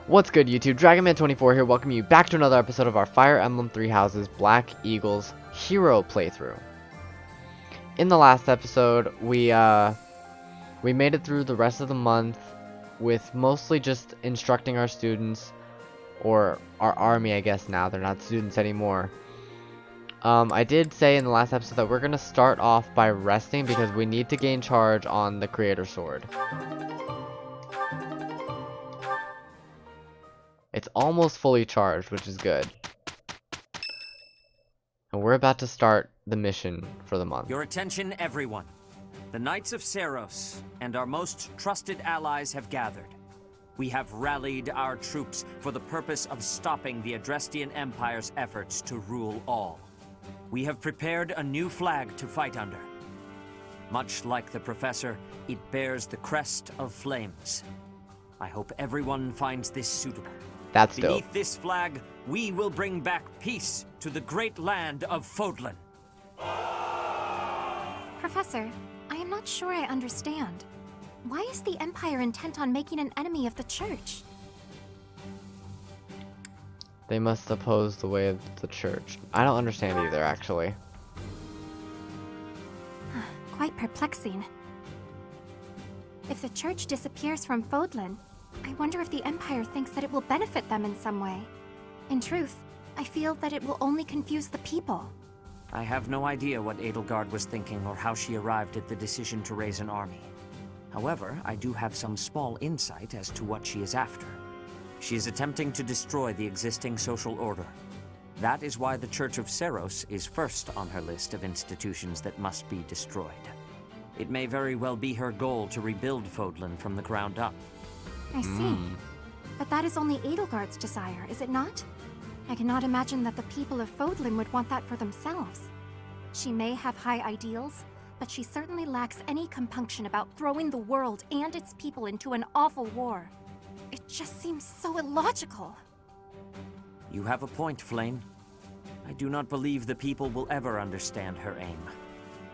What's good, YouTube? DragonMan24 here, welcoming you back to another episode of our Fire Emblem Three Houses Black Eagles hero playthrough. In the last episode, we made it through the rest of the month with mostly just instructing our students, or our army, I guess now, they're not students anymore. I did say in the last episode that we're going to start off by resting because we need to gain charge on the Creator Sword. It's almost fully charged, which is good. And we're about to start the mission for the month. Your attention, everyone. The Knights of Seiros and our most trusted allies have gathered. We have rallied our troops for the purpose of stopping the Adrestian Empire's efforts to rule all. We have prepared a new flag to fight under. Much like the Professor, it bears the crest of flames. I hope everyone finds this suitable. That's dope. Beneath this flag, we will bring back peace to the great land of Fodlan. Professor, I am not sure I understand. Why is the Empire intent on making an enemy of the Church? They must oppose the way of the Church. I don't understand either, actually. Quite perplexing. If the Church disappears from Fodlan, I wonder if the Empire thinks that it will benefit them in some way. In truth, I feel that it will only confuse the people. I have no idea what Edelgard was thinking or how she arrived at the decision to raise an army. However, I do have some small insight as to what she is after. She is attempting to destroy the existing social order. That is why the Church of Seiros is first on her list of institutions that must be destroyed. It may very well be her goal to rebuild Fodlan from the ground up. I see. But that is only Edelgard's desire, is it not? I cannot imagine that the people of Fodlan would want that for themselves. She may have high ideals, but she certainly lacks any compunction about throwing the world and its people into an awful war. It just seems so illogical. You have a point, Flame. I do not believe the people will ever understand her aim.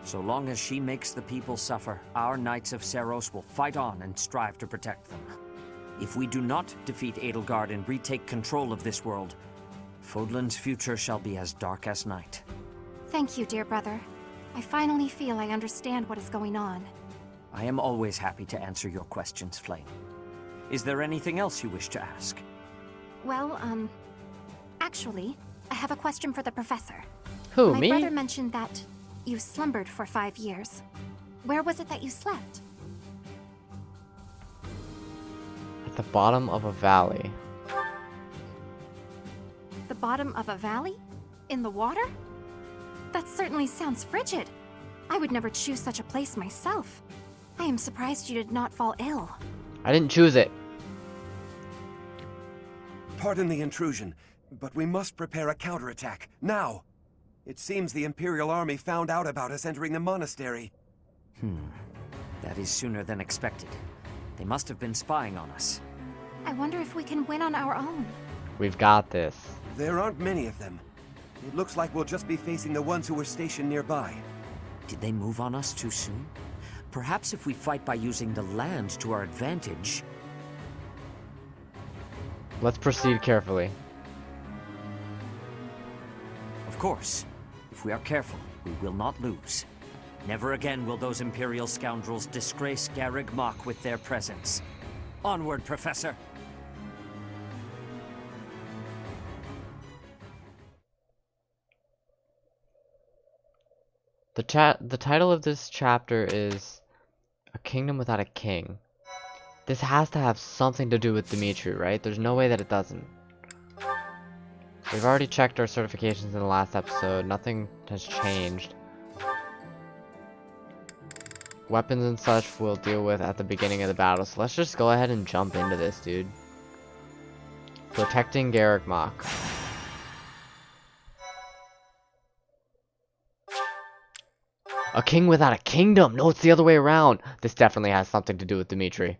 So long as she makes the people suffer, our Knights of Seiros will fight on and strive to protect them. If we do not defeat Edelgard and retake control of this world, Fodlan's future shall be as dark as night. Thank you, dear brother. I finally feel I understand what is going on. I am always happy to answer your questions, Flame. Is there anything else you wish to ask? Well, actually, I have a question for the Professor. Who, My me? brother mentioned that you slumbered for 5 years. Where was it that you slept? At the bottom of a valley. The bottom of a valley? In the water? That certainly sounds frigid. I would never choose such a place myself. I am surprised you did not fall ill. I didn't choose it. Pardon the intrusion, but we must prepare a counterattack, now! It seems the Imperial Army found out about us entering the monastery. That is sooner than expected. They must have been spying on us. I wonder if we can win on our own. We've got this. There aren't many of them. It looks like we'll just be facing the ones who were stationed nearby. Did they move on us too soon? Perhaps if we fight by using the land to our advantage. Let's proceed carefully. Of course. If we are careful, we will not lose. Never again will those Imperial scoundrels disgrace Garreg Mach with their presence. Onward, Professor! The title of this chapter is A Kingdom Without a King. This has to have something to do with Dimitri, right? There's no way that it doesn't. We've already checked our certifications in the last episode. Nothing has changed. Weapons and such we'll deal with at the beginning of the battle. So let's just go ahead and jump into this, dude. Protecting Garreg Mach. A king without a kingdom! No, it's the other way around! This definitely has something to do with Dimitri.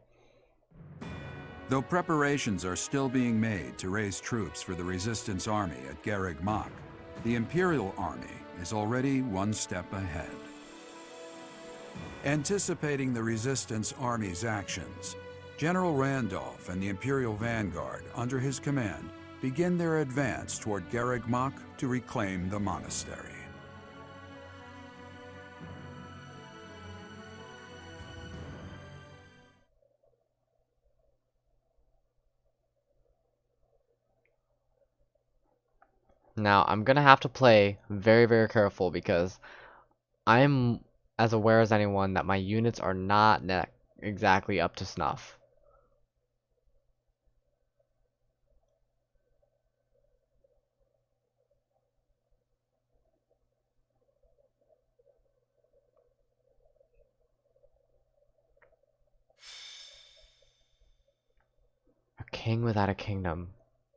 Though preparations are still being made to raise troops for the resistance army at Garreg Mach, the Imperial Army is already one step ahead. Anticipating the resistance army's actions, General Randolph and the Imperial Vanguard, under his command, begin their advance toward Garreg Mach to reclaim the monastery. Now, I'm gonna have to play very, very careful because I'm as aware as anyone that my units are not exactly up to snuff. A king without a kingdom.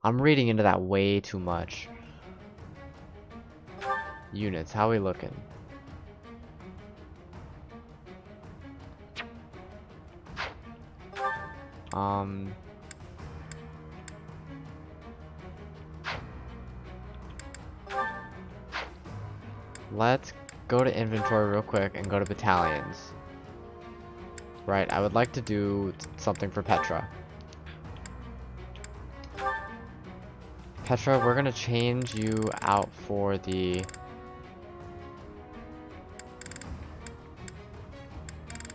I'm reading into that way too much. Units, how we looking? Let's go to inventory real quick and go to battalions. Right, I would like to do something for Petra. Petra, we're gonna change you out for the...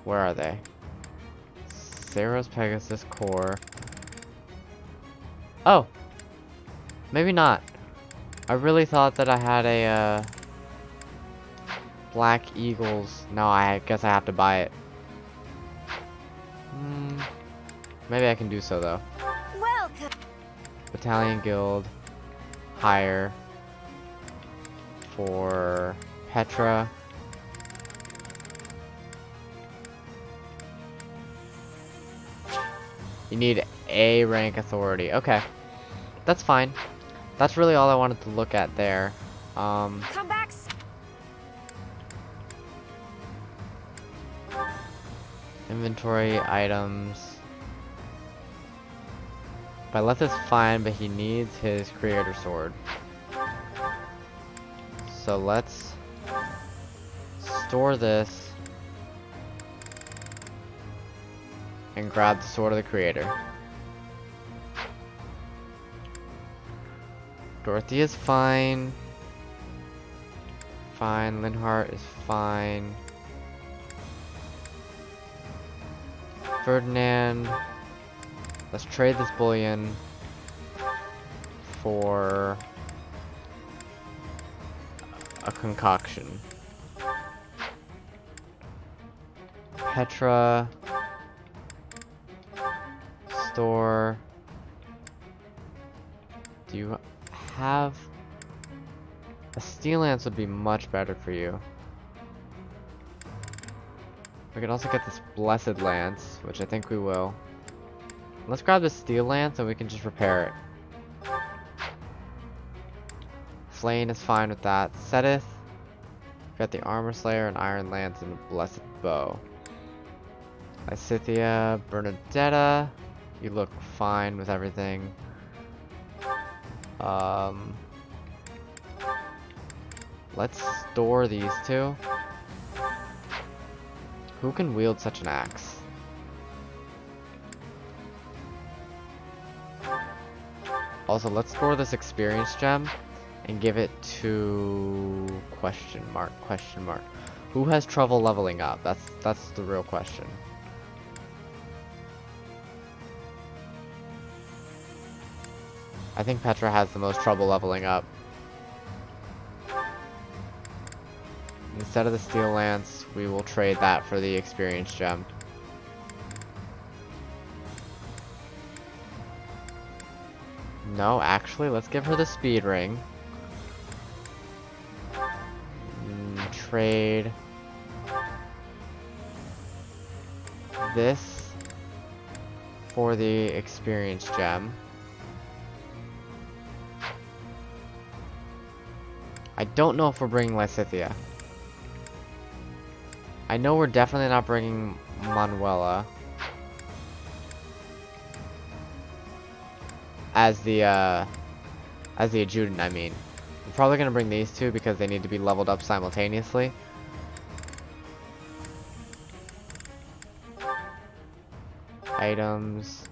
Where are they? Seiros, Pegasus, Core. Oh! Maybe not. I really thought that I had a, Black Eagles. No, I guess I have to buy it. Maybe I can do so, though. Welcome. Battalion Guild. Hire. For Petra. You need A rank authority. Okay. That's fine. That's really all I wanted to look at there. Come back. Inventory items. Byleth is fine, but he needs his creator sword. So let's store this and grab the sword of the creator. Dorothy is fine. Fine. Linhart is fine. Ferdinand. Let's trade this bullion for a concoction. Petra. Store. Do you have... A steel lance would be much better for you. We could also get this blessed lance, which I think we will. Let's grab the steel lance and we can just repair it. Flane is fine with that. Seteth. Got the armor slayer, an iron lance, and a blessed bow. Lysithia, Bernadetta. You look fine with everything. Let's store these two. Who can wield such an axe? Also, let's store this experience gem and give it to question mark. Who has trouble leveling up? That's the real question. I think Petra has the most trouble leveling up. Instead of the steel lance, we will trade that for the experience gem. No, actually, let's give her the speed ring. Trade this for the experience gem. I don't know if we're bringing Lysithia. I know we're definitely not bringing Manuela as the adjutant. I mean, we're probably gonna bring these two because they need to be leveled up simultaneously. Items.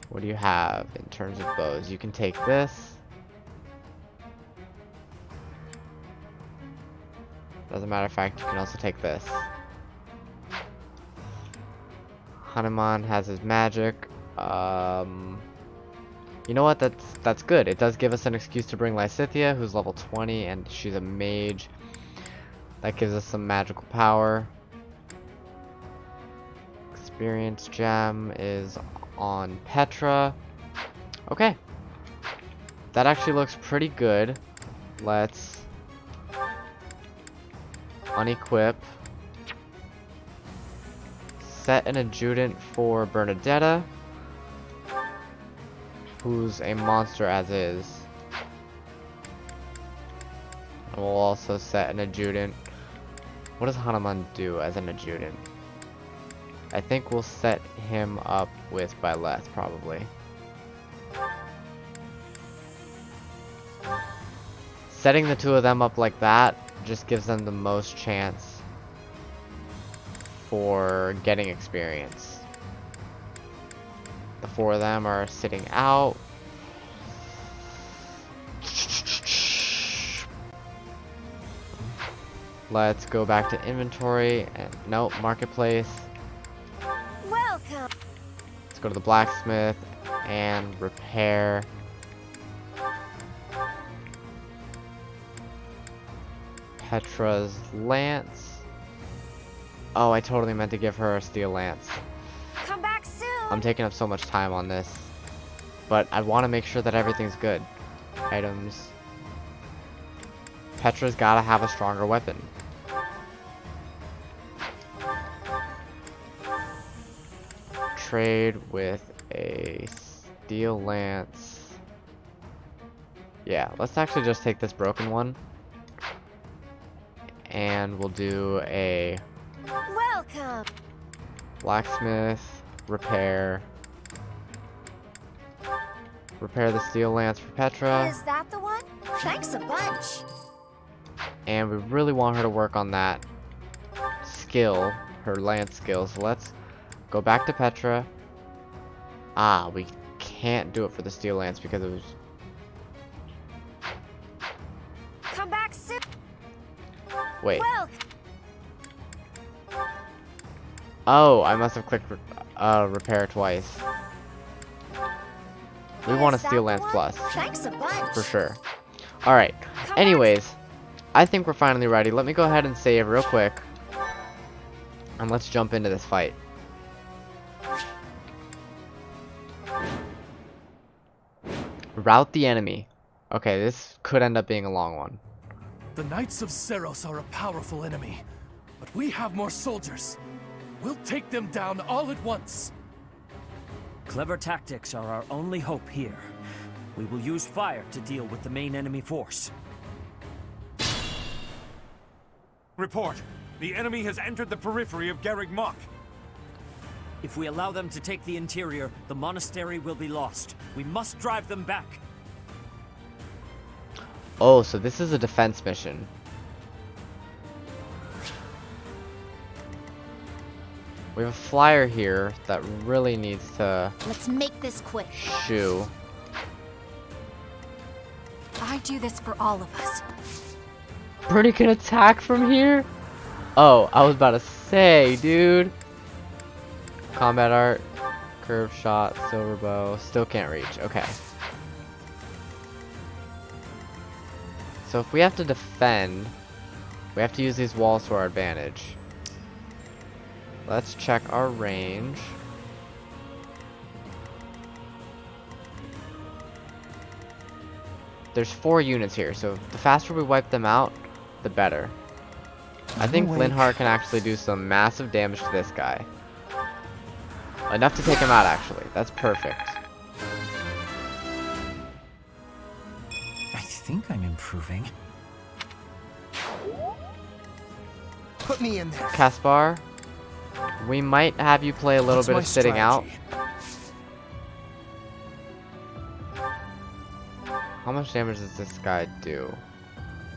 What do you have in terms of bows? You can take this. As a matter of fact, you can also take this. Hanuman has his magic. You know what? That's good. It does give us an excuse to bring Lysithea, who's level 20, and she's a mage. That gives us some magical power. Experience gem is on Petra. Okay. That actually looks pretty good. Let's unequip. Set an adjutant for Bernadetta, who's a monster as is. And we'll also set an adjutant. What does Hanuman do as an adjutant? I think we'll set him up with Byleth, probably. Setting the two of them up like that just gives them the most chance for getting experience. The four of them are sitting out. Let's go back to inventory and nope, marketplace. Welcome. Let's go to the blacksmith and repair Petra's lance. Oh, I totally meant to give her a steel lance. Come back soon. I'm taking up so much time on this, but I want to make sure that everything's good. Items. Petra's gotta have a stronger weapon. Trade with a steel lance. Yeah, let's actually just take this broken one. And we'll do a Welcome. blacksmith, repair the steel lance for Petra. Is that the one? Thanks a bunch. And we really want her to work on that skill, her lance skill. So let's go back to Petra. Ah, we can't do it for the steel lance because it was... Come back soon. Wait. Welcome. Oh, I must have clicked repair twice. We want a Is that steel the lance one? plus, Thanks a bunch. for sure. Alright, anyways, I think we're finally ready. Let me go ahead and save real quick. And let's jump into this fight. Rout the enemy. Okay, this could end up being a long one. The Knights of Seiros are a powerful enemy, but we have more soldiers. We'll take them down all at once. Clever tactics are our only hope here. We will use fire to deal with the main enemy force. Report. The enemy has entered the periphery of Garreg Mach. If we allow them to take the interior, the monastery will be lost. We must drive them back. Oh, so this is a defense mission. We have a flyer here that really needs to Let's make this quick. shoo. I do this for all of us. Bernie can attack from here? Oh, I was about to say, dude. Combat art, curved shot, silver bow, still can't reach. Okay. So if we have to defend, we have to use these walls to our advantage. Let's check our range. There's 4 units here, so the faster we wipe them out, the better. I think Linhardt can actually do some massive damage to this guy. Enough to take him out, actually. That's perfect. I think I'm improving. Put me in there. Caspar, we might have you play a little What's bit my of sitting out. strategy? How much damage does this guy do?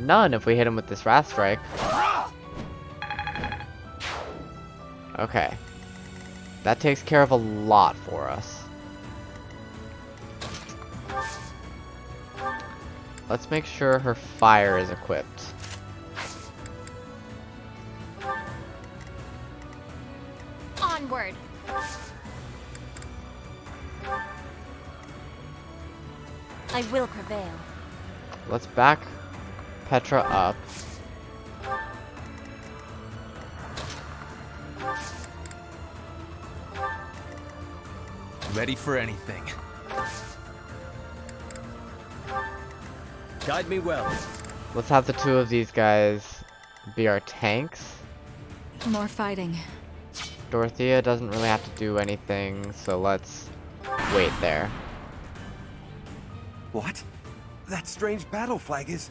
None if we hit him with this Wrath Strike. Okay. That takes care of a lot for us. Let's make sure her fire is equipped. Onward. I will prevail. Let's back Petra up. Ready for anything. Guide me well. Let's have the two of these guys be our tanks. More fighting. Dorothea doesn't really have to do anything, so let's wait there. What? That strange battle flag is...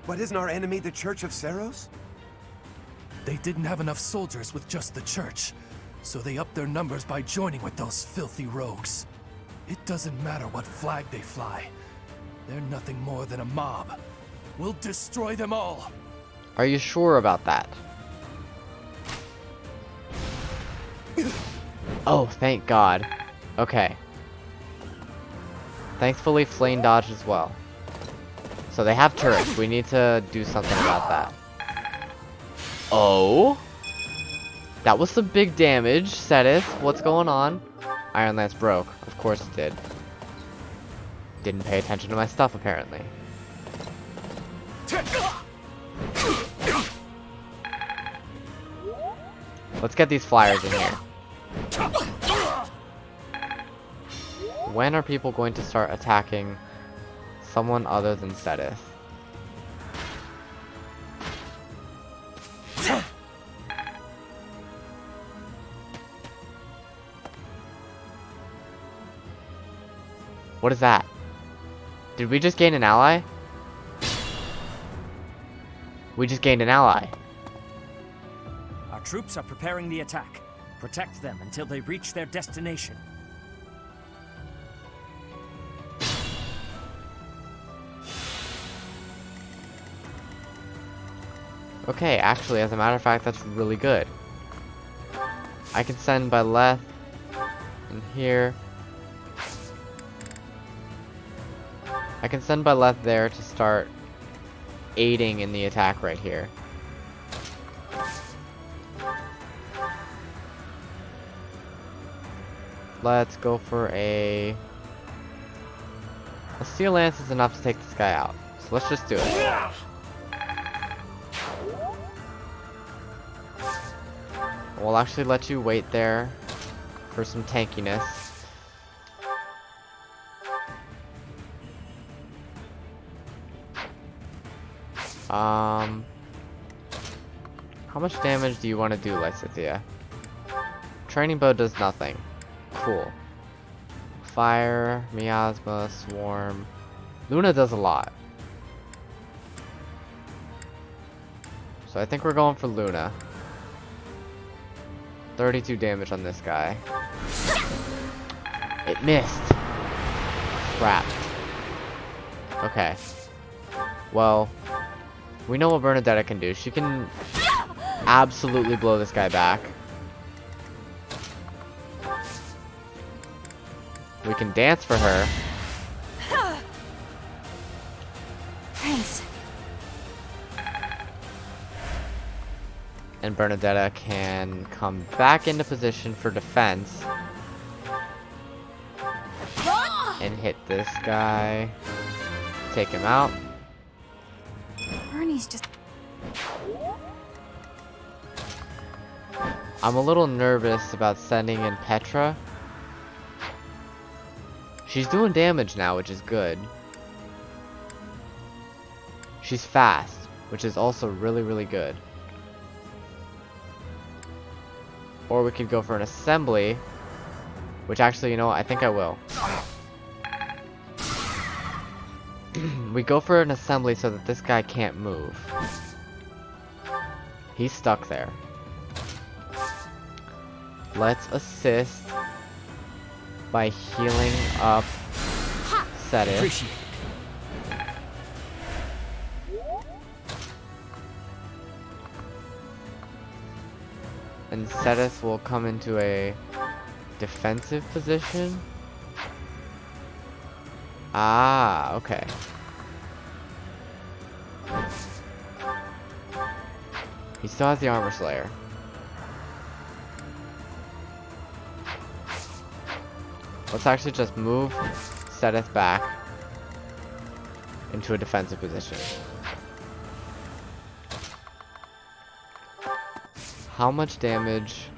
But isn't our enemy the Church of Seiros? They didn't have enough soldiers with just the church, so they upped their numbers by joining with those filthy rogues. It doesn't matter what flag they fly. They're nothing more than a mob. We'll destroy them all. Are you sure about that? Oh, thank God. Okay. Thankfully, flame dodged as well. So they have turrets. We need to do something about that. Oh? That was some big damage, Sedith. What's going on? Iron Lance broke. Of course it did. Didn't pay attention to my stuff, apparently. Let's get these flyers in here. When are people going to start attacking someone other than Sedith? What is that? Did we just gain an ally? We just gained an ally. Our troops are preparing the attack. Protect them until they reach their destination. Okay, actually, as a matter of fact, that's really good. I can send by left and here. I can send by left there to start aiding in the attack right here. Let's go for a Steel Lance is enough to take this guy out. So let's just do it. We'll actually let you wait there for some tankiness. How much damage do you want to do, Lysithea? Training bow does nothing. Cool. Fire, miasma, swarm. Luna does a lot. So I think we're going for Luna. 32 damage on this guy. It missed. Crap. Okay. Well, we know what Bernadetta can do. She can absolutely blow this guy back. We can dance for her. Thanks. And Bernadetta can come back into position for defense. And hit this guy. Take him out. Bernie's just... I'm a little nervous about sending in Petra. She's doing damage now, which is good. She's fast, which is also really, really good. Or we could go for an assembly, which actually, you know what, I think I will. We go for an assembly so that this guy can't move. He's stuck there. Let's assist by healing up Sedith. And Sedith will come into a defensive position? Ah, okay. He still has the armor slayer. Let's actually just move Seteth back into a defensive position. How much damage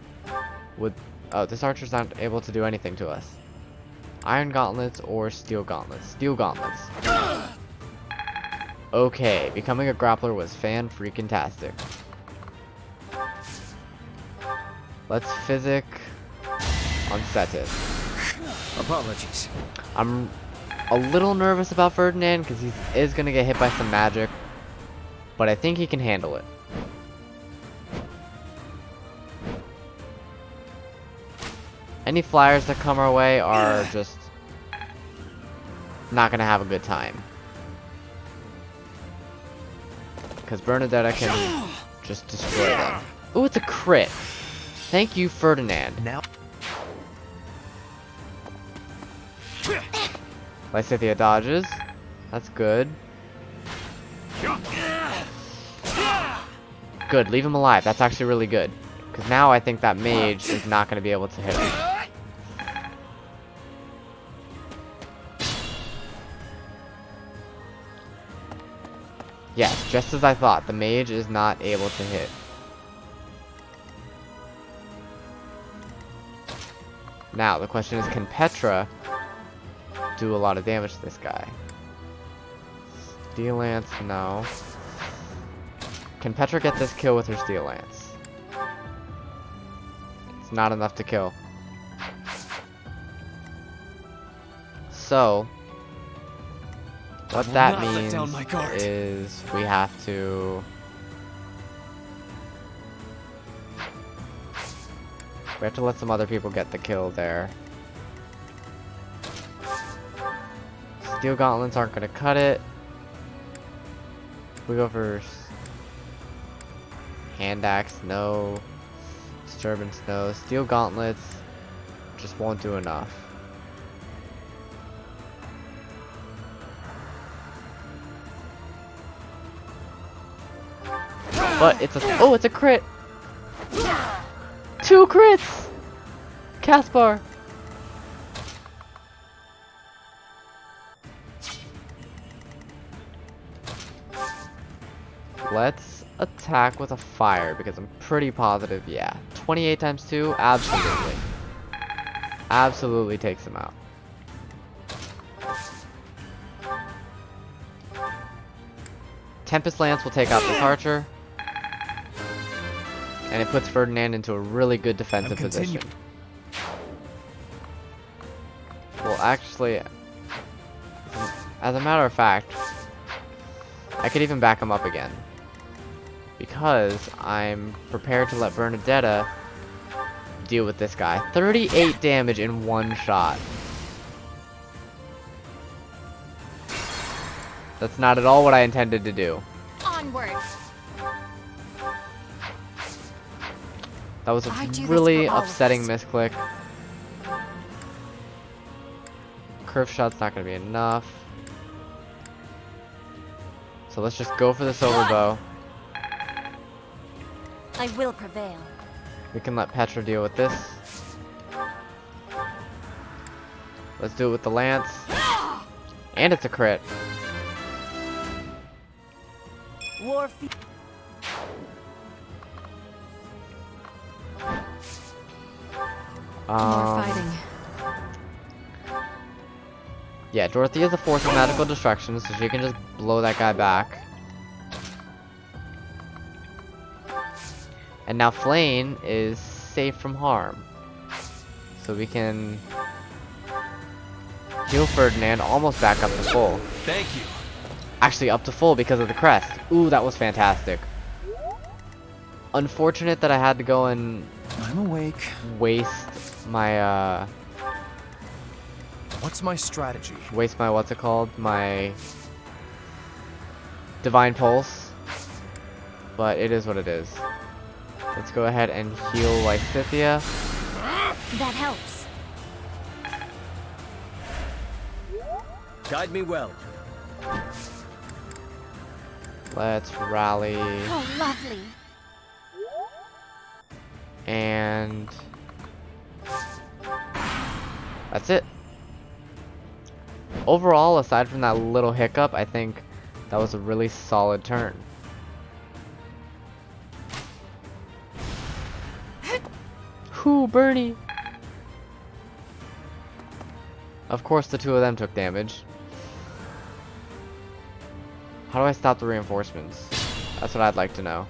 would... Oh, this archer's not able to do anything to us. Iron gauntlets or steel gauntlets? Steel gauntlets. Okay, becoming a grappler was fan-freaking-tastic. Let's physic on Seteth. Apologies. I'm a little nervous about Ferdinand because he is going to get hit by some magic, but I think he can handle it. Any flyers that come our way are just not going to have a good time. Because Bernadetta can just destroy them. Ooh, it's a crit. Thank you, Ferdinand. Now. Lysithea dodges. That's good. Good, leave him alive. That's actually really good. Because now I think that mage is not going to be able to hit him. Yes, just as I thought. The mage is not able to hit. Now, the question is, can Petra do a lot of damage to this guy? Steel Lance, no. Can Petra get this kill with her Steel Lance? It's not enough to kill. So, what that means is we have to... We have to let some other people get the kill there. Steel gauntlets aren't going to cut it. We go for hand axe, no. Disturbance, no. Steel gauntlets just won't do enough. But it's a... Oh, it's a crit! 2 crits! Caspar! Let's attack with a fire because I'm pretty positive, yeah. 28 times 2? Absolutely. Absolutely takes him out. Tempest Lance will take out this archer. And it puts Ferdinand into a really good defensive position. Well, actually, as a matter of fact, I could even back him up again. Because I'm prepared to let Bernadetta deal with this guy. 38 damage in one shot. That's not at all what I intended to do. Onward. That was a really upsetting misclick. Curve shot's not going to be enough. So let's just go for the silver bow. I will prevail. We can let Petra deal with this. Let's do it with the lance. And it's a crit. More fighting. Yeah, Dorothy is a force of magical destruction, so she can just blow that guy back. And now Flame is safe from harm. So we can heal Ferdinand almost back up to full. Thank you. Actually up to full because of the crest. Ooh, that was fantastic. Unfortunate that I had to go and I'm awake. waste my What's my strategy? waste my what's it called? My Divine Pulse. But it is what it is. Let's go ahead and heal Lysithea. That helps. Guide me well. Let's rally. Oh, lovely. And that's it. Overall, aside from that little hiccup, I think that was a really solid turn. Whoo, Bernie! Of course, the two of them took damage. How do I stop the reinforcements? That's what I'd like to know.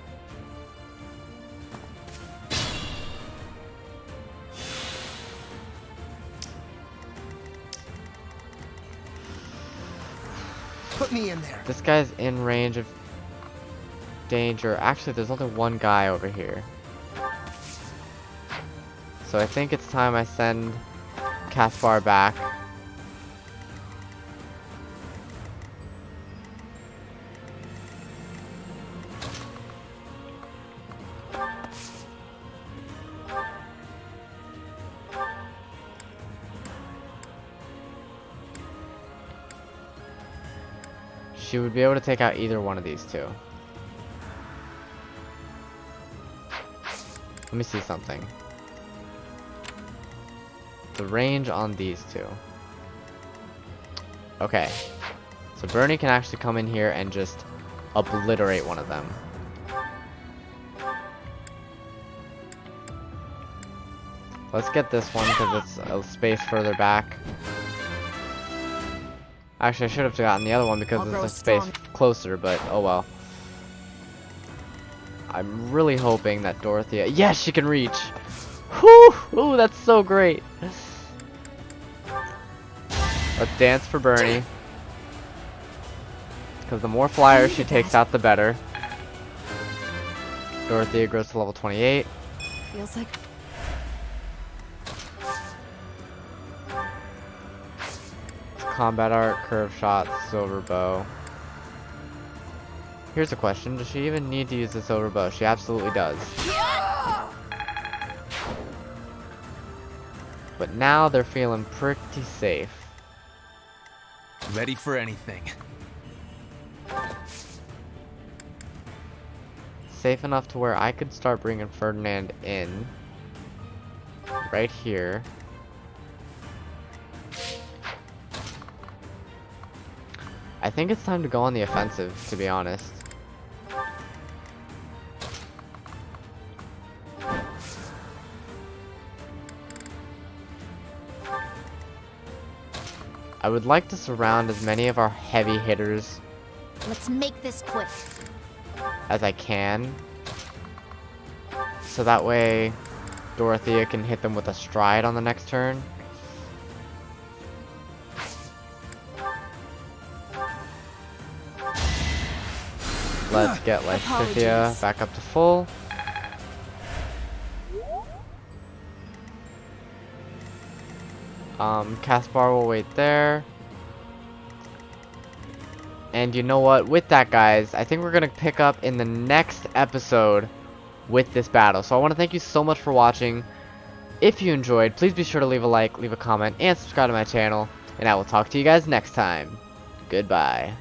Put me in there. This guy's in range of danger. Actually, there's only one guy over here. So I think it's time I send Caspar back. She would be able to take out either one of these two. Let me see something. The range on these two. Okay. So Bernie can actually come in here and just obliterate one of them. Let's get this one because it's a space further back. Actually, I should have gotten the other one because it's a space closer, but oh well. I'm really hoping that Dorothea... Yes, she can reach! Whew! Ooh, that's so great! Let's dance for Bernie. Because the more flyers she takes out, the better. Dorothea grows to level 28. Feels like Combat art, curve shot, silver bow. Here's a question, does she even need to use the silver bow? She absolutely does. But now they're feeling pretty safe. Ready for anything. Safe enough to where I could start bringing Ferdinand in. Right here. I think it's time to go on the offensive, to be honest. I would like to surround as many of our heavy hitters Let's make this quick. as I can. So that way Dorothea can hit them with a stride on the next turn. Let's get Lysithea back up to full. Caspar will wait there. And you know what? With that, guys, I think we're going to pick up in the next episode with this battle. So I want to thank you so much for watching. If you enjoyed, please be sure to leave a like, leave a comment, and subscribe to my channel. And I will talk to you guys next time. Goodbye.